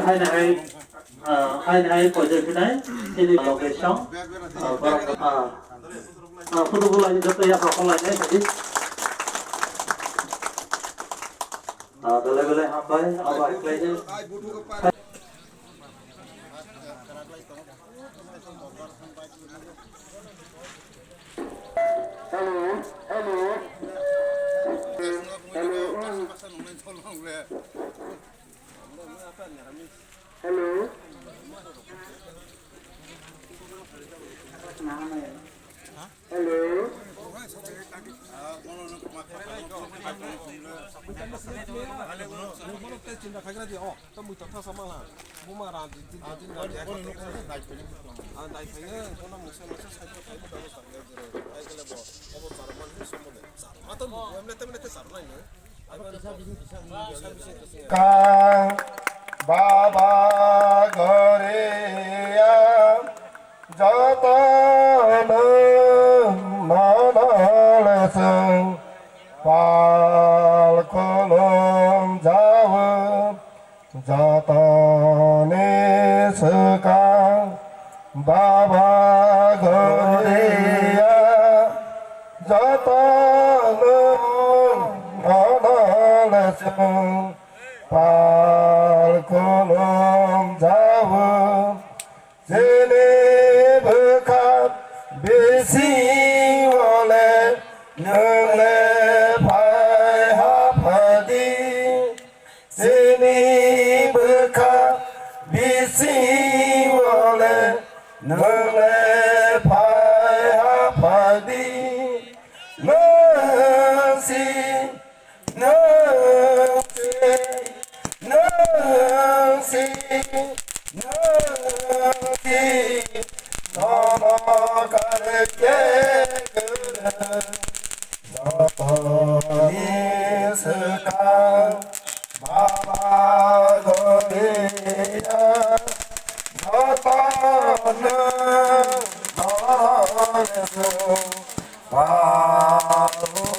hai project này ini location foto bola ini jatuh ya kalau lainnya tadi boleh apa ini Hello. Hello. বাবা ঘরে যতন নলস পাল কলম যাও যতনে সকা বাবা ঘরে যতন নলস পাল কলম যাব জেনে ভোখাত বেশি হলে নলে ভাই হাফাদি জেনে ভোখাত বেশি হলে নলে ভাই হাফাদি নসি Baba